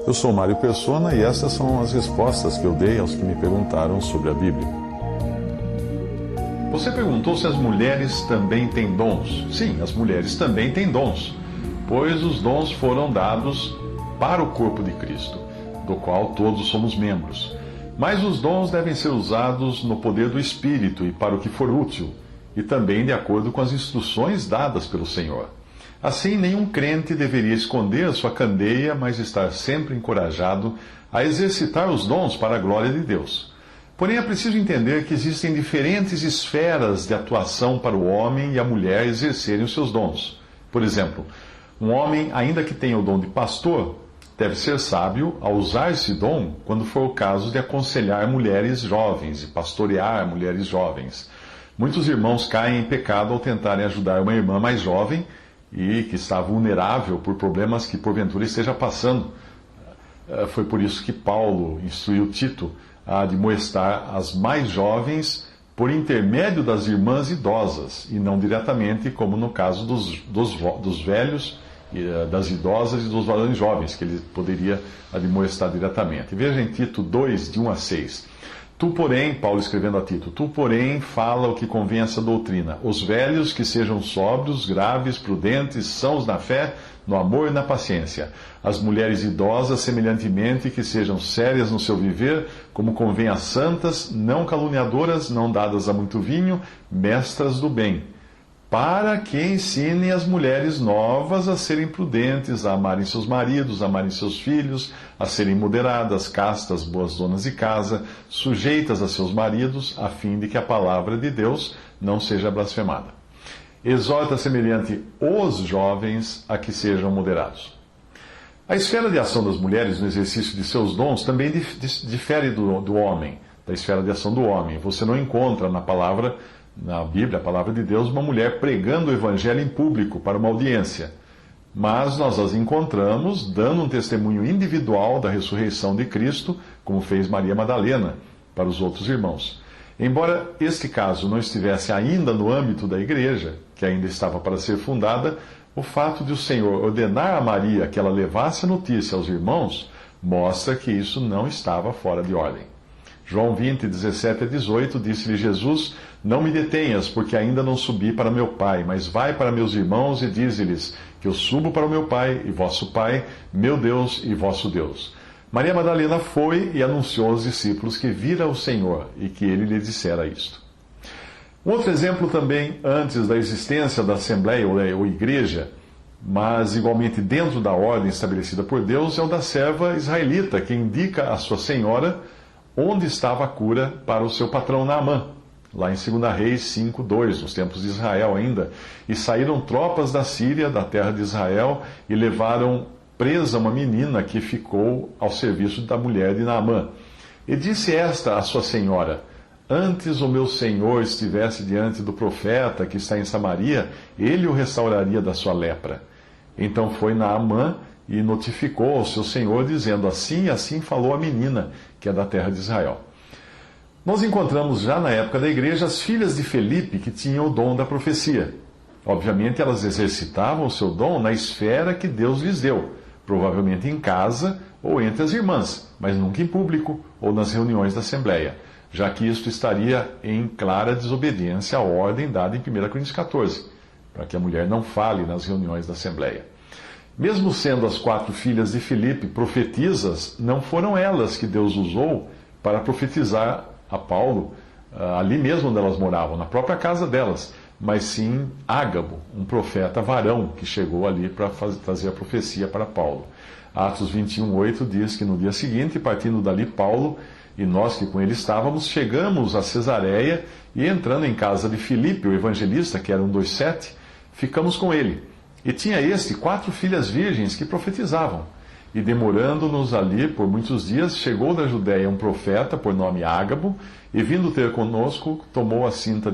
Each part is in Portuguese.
Eu sou Mário Persona e essas são as respostas que eu dei aos que me perguntaram sobre a Bíblia. Você perguntou se as mulheres também têm dons. Sim, as mulheres também têm dons, pois os dons foram dados para o corpo de Cristo, do qual todos somos membros. Mas os dons devem ser usados no poder do Espírito e para o que for útil, e também de acordo com as instruções dadas pelo Senhor. Assim, nenhum crente deveria esconder sua candeia, mas estar sempre encorajado a exercitar os dons para a glória de Deus. Porém, é preciso entender que existem diferentes esferas de atuação para o homem e a mulher exercerem os seus dons. Por exemplo, um homem, ainda que tenha o dom de pastor, deve ser sábio ao usar esse dom quando for o caso de aconselhar mulheres jovens e pastorear mulheres jovens. Muitos irmãos caem em pecado ao tentarem ajudar uma irmã mais jovem e que está vulnerável por problemas que porventura esteja passando. Foi por isso que Paulo instruiu Tito a admoestar as mais jovens por intermédio das irmãs idosas, e não diretamente, como no caso dos velhos, das idosas e dos varões jovens, que ele poderia admoestar diretamente. Veja em Tito 2, de 1 a 6. Tu, porém, Paulo escrevendo a Tito, tu, porém, fala o que convém a essa doutrina. Os velhos que sejam sóbrios, graves, prudentes, sãos na fé, no amor e na paciência. As mulheres idosas, semelhantemente, que sejam sérias no seu viver, como convém a santas, não caluniadoras, não dadas a muito vinho, mestras do bem, para que ensinem as mulheres novas a serem prudentes, a amarem seus maridos, a amarem seus filhos, a serem moderadas, castas, boas donas de casa, sujeitas a seus maridos, a fim de que a palavra de Deus não seja blasfemada. Exorta semelhante os jovens a que sejam moderados. A esfera de ação das mulheres no exercício de seus dons também difere do homem, da esfera de ação do homem. Você não encontra na Bíblia, a palavra de Deus, uma mulher pregando o evangelho em público para uma audiência. Mas nós as encontramos dando um testemunho individual da ressurreição de Cristo, como fez Maria Madalena para os outros irmãos. Embora este caso não estivesse ainda no âmbito da igreja, que ainda estava para ser fundada, o fato de o Senhor ordenar a Maria que ela levasse a notícia aos irmãos mostra que isso não estava fora de ordem. João 20, 17 a 18, disse-lhe Jesus: Não me detenhas, porque ainda não subi para meu Pai, mas vai para meus irmãos e dize-lhes que eu subo para o meu Pai e vosso Pai, meu Deus e vosso Deus. Maria Madalena foi e anunciou aos discípulos que vira o Senhor e que ele lhe dissera isto. Um outro exemplo também, antes da existência da Assembleia ou Igreja, mas igualmente dentro da ordem estabelecida por Deus, é o da serva israelita, que indica à sua senhora onde estava a cura para o seu patrão Naamã, lá em 2 Reis 5:2, nos tempos de Israel ainda. E saíram tropas da Síria, da terra de Israel, e levaram presa uma menina que ficou ao serviço da mulher de Naamã. E disse esta à sua senhora: Antes o meu senhor estivesse diante do profeta que está em Samaria, ele o restauraria da sua lepra. Então foi Naamã e notificou ao seu senhor, dizendo: Assim e assim falou a menina, que é da terra de Israel. Nós encontramos já na época da igreja as filhas de Felipe que tinham o dom da profecia. Obviamente elas exercitavam o seu dom na esfera que Deus lhes deu, provavelmente em casa ou entre as irmãs, mas nunca em público ou nas reuniões da Assembleia, já que isto estaria em clara desobediência à ordem dada em 1 Coríntios 14, para que a mulher não fale nas reuniões da Assembleia. Mesmo sendo as 4 filhas de Filipe profetisas, não foram elas que Deus usou para profetizar a Paulo, ali mesmo onde elas moravam, na própria casa delas, mas sim Ágabo, um profeta varão, que chegou ali para trazer a profecia para Paulo. Atos 21:8 diz que no dia seguinte, partindo dali Paulo e nós que com ele estávamos, chegamos a Cesareia e entrando em casa de Filipe, o evangelista, que era 2:7, ficamos com ele. E tinha este 4 filhas virgens que profetizavam. E demorando-nos ali por muitos dias, chegou da Judéia um profeta, por nome Ágabo, e vindo ter conosco, tomou a cinta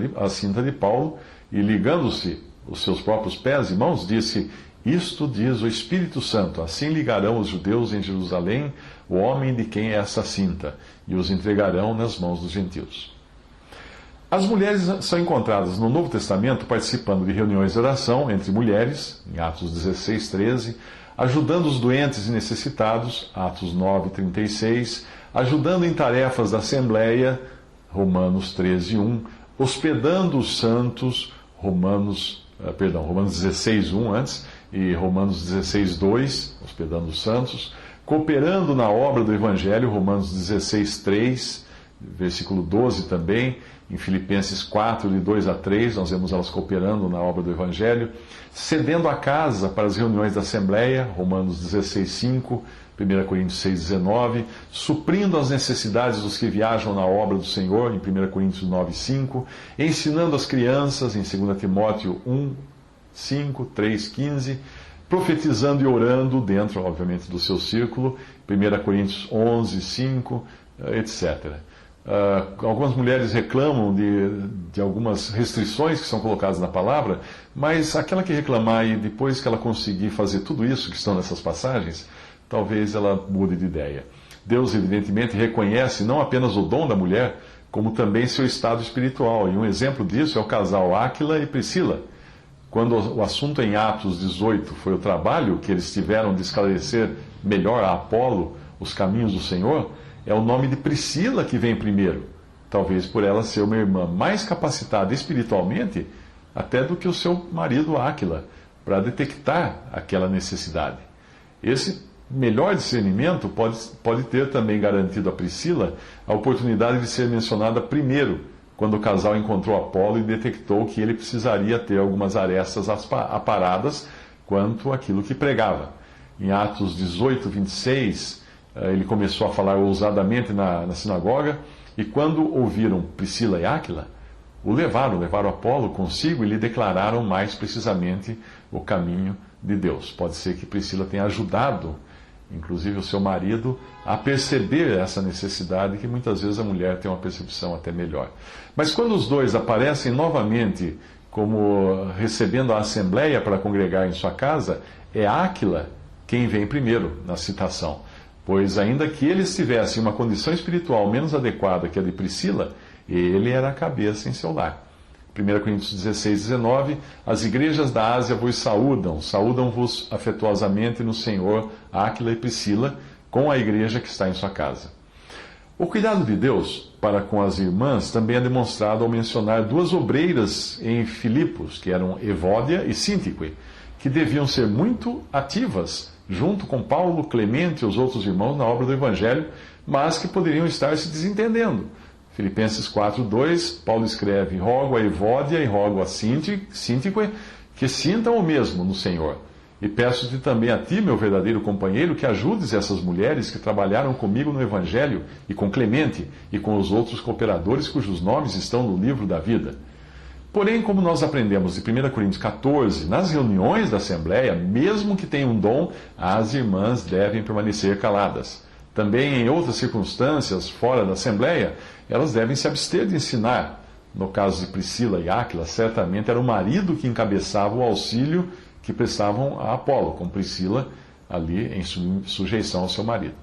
de Paulo, e ligando-se os seus próprios pés e mãos, disse: Isto diz o Espírito Santo, assim ligarão os judeus em Jerusalém o homem de quem é essa cinta, e os entregarão nas mãos dos gentios. As mulheres são encontradas no Novo Testamento participando de reuniões de oração entre mulheres, em Atos 16:13, ajudando os doentes e necessitados, Atos 9:36, ajudando em tarefas da Assembleia, Romanos 13:1, hospedando os santos, Romanos 16:1 antes, e Romanos 16:2, hospedando os santos, cooperando na obra do Evangelho, Romanos 16:3, versículo 12 também, em Filipenses 4, de 2 a 3, nós vemos elas cooperando na obra do Evangelho, cedendo a casa para as reuniões da Assembleia, Romanos 16:5, 1 Coríntios 6:19, suprindo as necessidades dos que viajam na obra do Senhor, em 1 Coríntios 9:5, ensinando as crianças, em 2 Timóteo 1:5, 3:15, profetizando e orando dentro, obviamente, do seu círculo, 1 Coríntios 11:5, etc. Algumas mulheres reclamam de algumas restrições que são colocadas na palavra, mas aquela que reclamar e depois que ela conseguir fazer tudo isso que estão nessas passagens, talvez ela mude de ideia. Deus, evidentemente, reconhece não apenas o dom da mulher, como também seu estado espiritual. E um exemplo disso é o casal Áquila e Priscila. Quando o assunto em Atos 18 foi o trabalho que eles tiveram de esclarecer melhor a Apolo os caminhos do Senhor, é o nome de Priscila que vem primeiro, talvez por ela ser uma irmã mais capacitada espiritualmente até do que o seu marido Áquila, para detectar aquela necessidade. Esse melhor discernimento pode ter também garantido a Priscila a oportunidade de ser mencionada primeiro, quando o casal encontrou Apolo e detectou que ele precisaria ter algumas arestas aparadas quanto àquilo que pregava. Em Atos 18:26, ele começou a falar ousadamente na sinagoga, e quando ouviram Priscila e Áquila, levaram Apolo consigo e lhe declararam mais precisamente o caminho de Deus. Pode ser que Priscila tenha ajudado, inclusive o seu marido, a perceber essa necessidade, que muitas vezes a mulher tem uma percepção até melhor. Mas quando os dois aparecem novamente como recebendo a assembleia para congregar em sua casa, é Áquila quem vem primeiro na citação. Pois ainda que ele estivesse em uma condição espiritual menos adequada que a de Priscila, ele era a cabeça em seu lar. 1 Coríntios 16:19, as igrejas da Ásia vos saúdam-vos afetuosamente no Senhor, Áquila e Priscila, com a igreja que está em sua casa. O cuidado de Deus para com as irmãs também é demonstrado ao mencionar duas obreiras em Filipos, que eram Evódia e Síntique, que deviam ser muito ativas, junto com Paulo, Clemente e os outros irmãos na obra do Evangelho, mas que poderiam estar se desentendendo. Filipenses 4:2, Paulo escreve: rogo a Evódia e rogo a Síntique que sintam o mesmo no Senhor. E peço-te também a ti, meu verdadeiro companheiro, que ajudes essas mulheres que trabalharam comigo no Evangelho, e com Clemente, e com os outros cooperadores cujos nomes estão no livro da vida. Porém, como nós aprendemos de 1 Coríntios 14, nas reuniões da Assembleia, mesmo que tenham um dom, as irmãs devem permanecer caladas. Também em outras circunstâncias, fora da Assembleia, elas devem se abster de ensinar. No caso de Priscila e Áquila, certamente era o marido que encabeçava o auxílio que prestavam a Apolo, com Priscila ali em sujeição ao seu marido.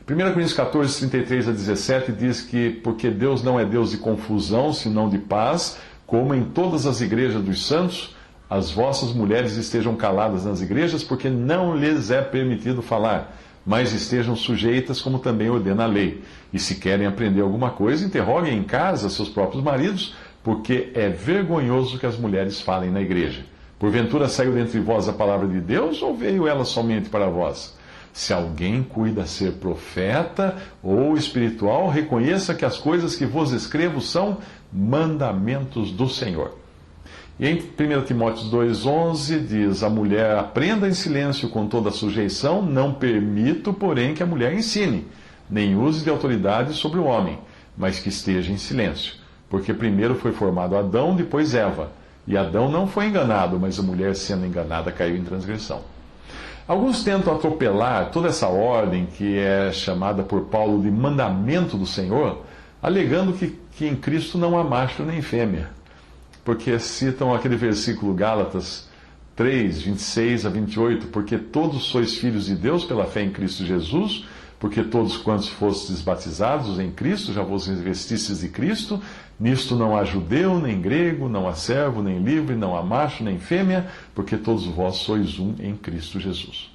1 Coríntios 14, 33 a 17 diz que porque Deus não é Deus de confusão, senão de paz, como em todas as igrejas dos santos, as vossas mulheres estejam caladas nas igrejas, porque não lhes é permitido falar, mas estejam sujeitas, como também ordena a lei. E se querem aprender alguma coisa, interroguem em casa seus próprios maridos, porque é vergonhoso que as mulheres falem na igreja. Porventura saiu dentre vós a palavra de Deus, ou veio ela somente para vós? Se alguém cuida ser profeta ou espiritual, reconheça que as coisas que vos escrevo são mandamentos do Senhor. E em 1 Timóteo 2,11 diz: a mulher aprenda em silêncio com toda a sujeição, não permito, porém, que a mulher ensine, nem use de autoridade sobre o homem, mas que esteja em silêncio. Porque primeiro foi formado Adão, depois Eva. E Adão não foi enganado, mas a mulher, sendo enganada, caiu em transgressão. Alguns tentam atropelar toda essa ordem, que é chamada por Paulo de mandamento do Senhor, alegando que em Cristo não há macho nem fêmea. Porque citam aquele versículo Gálatas 3, 26 a 28, porque todos sois filhos de Deus pela fé em Cristo Jesus, porque todos quantos fostes batizados em Cristo, já vos revestistes de Cristo, nisto não há judeu, nem grego, não há servo, nem livre, não há macho, nem fêmea, porque todos vós sois um em Cristo Jesus.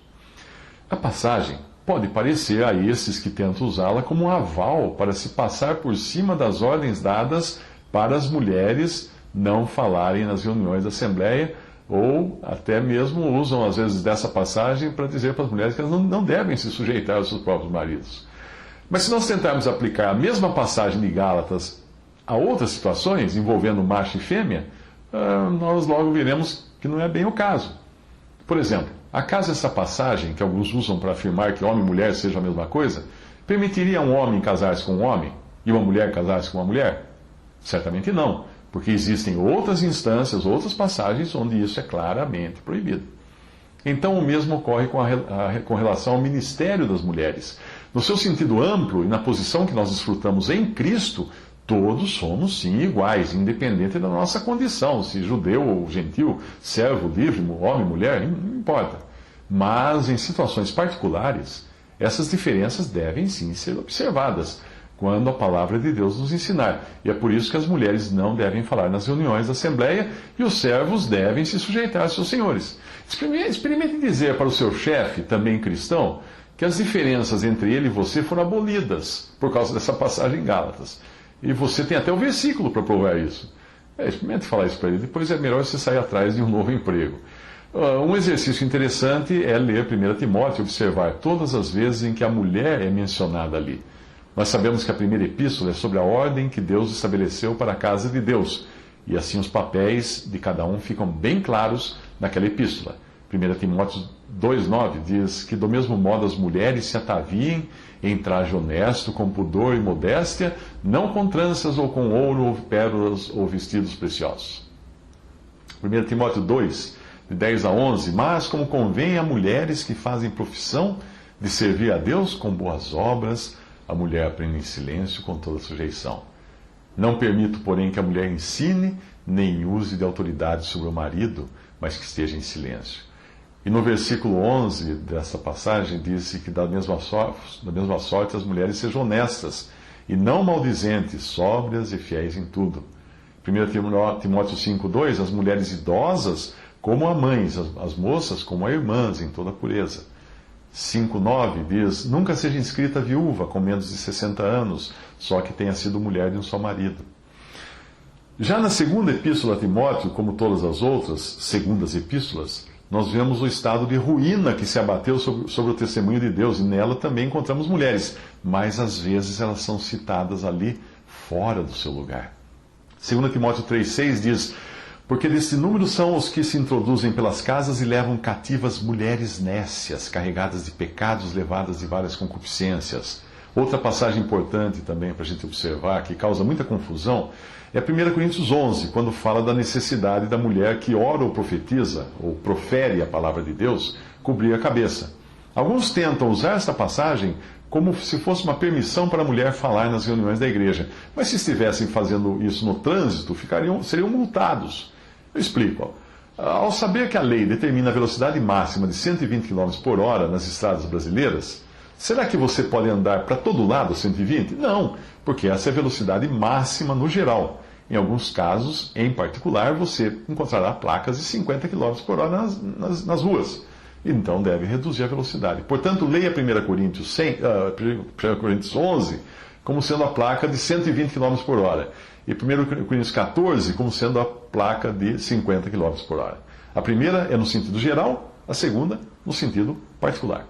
A passagem pode parecer a esses que tentam usá-la como um aval para se passar por cima das ordens dadas para as mulheres não falarem nas reuniões da Assembleia, ou até mesmo usam, às vezes, dessa passagem para dizer para as mulheres que elas não devem se sujeitar aos seus próprios maridos. Mas se nós tentarmos aplicar a mesma passagem de Gálatas a outras situações envolvendo macho e fêmea, nós logo veremos que não é bem o caso. Por exemplo, acaso essa passagem, que alguns usam para afirmar que homem e mulher sejam a mesma coisa, permitiria um homem casar-se com um homem e uma mulher casar-se com uma mulher? Certamente não, porque existem outras instâncias, outras passagens onde isso é claramente proibido. Então o mesmo ocorre com relação ao ministério das mulheres. No seu sentido amplo e na posição que nós desfrutamos em Cristo, todos somos sim iguais, independente da nossa condição, se judeu ou gentil, servo, livre, homem, mulher, não importa. Mas em situações particulares, essas diferenças devem sim ser observadas, quando a palavra de Deus nos ensinar. E é por isso que as mulheres não devem falar nas reuniões da Assembleia e os servos devem se sujeitar aos seus senhores. Experimente dizer para o seu chefe, também cristão, que as diferenças entre ele e você foram abolidas por causa dessa passagem em Gálatas. E você tem até o versículo para provar isso. Experimente falar isso para ele, depois é melhor você sair atrás de um novo emprego. Um exercício interessante é ler 1 Timóteo e observar todas as vezes em que a mulher é mencionada ali. Nós sabemos que a primeira epístola é sobre a ordem que Deus estabeleceu para a casa de Deus, e assim os papéis de cada um ficam bem claros naquela epístola. 1 Timóteo 2,9 diz que do mesmo modo as mulheres se ataviem em traje honesto, com pudor e modéstia, não com tranças ou com ouro ou pérolas ou vestidos preciosos. 1 Timóteo 2, de 10 a 11, mas como convém a mulheres que fazem profissão de servir a Deus com boas obras, a mulher aprende em silêncio com toda sujeição. Não permito, porém, que a mulher ensine, nem use de autoridade sobre o marido, mas que esteja em silêncio. E no versículo 11 dessa passagem, diz que da mesma sorte as mulheres sejam honestas, e não maldizentes, sóbrias e fiéis em tudo. 1 Timóteo 5,2, as mulheres idosas como a mães, as moças como a irmãs, em toda pureza. 5,9 diz, nunca seja inscrita viúva com menos de 60 anos, só que tenha sido mulher de um só marido. Já na segunda epístola a Timóteo, como todas as outras segundas epístolas, nós vemos o estado de ruína que se abateu sobre o testemunho de Deus, e nela também encontramos mulheres, mas às vezes elas são citadas ali fora do seu lugar. 2 Timóteo 3,6 diz, porque desse número são os que se introduzem pelas casas e levam cativas mulheres nécias, carregadas de pecados, levadas de várias concupiscências. Outra passagem importante também para a gente observar, que causa muita confusão, é 1 Coríntios 11, quando fala da necessidade da mulher que ora ou profetiza, ou profere a palavra de Deus, cobrir a cabeça. Alguns tentam usar esta passagem como se fosse uma permissão para a mulher falar nas reuniões da igreja. Mas se estivessem fazendo isso no trânsito, seriam multados. Eu explico. Ao saber que a lei determina a velocidade máxima de 120 km por hora nas estradas brasileiras, será que você pode andar para todo lado 120? Não, porque essa é a velocidade máxima no geral. Em alguns casos, em particular, você encontrará placas de 50 km por hora nas ruas. Então deve reduzir a velocidade. Portanto, leia 1 Coríntios 11 como sendo a placa de 120 km por hora. E 1 Coríntios 14 como sendo a placa de 50 km por hora. A primeira é no sentido geral, a segunda no sentido particular.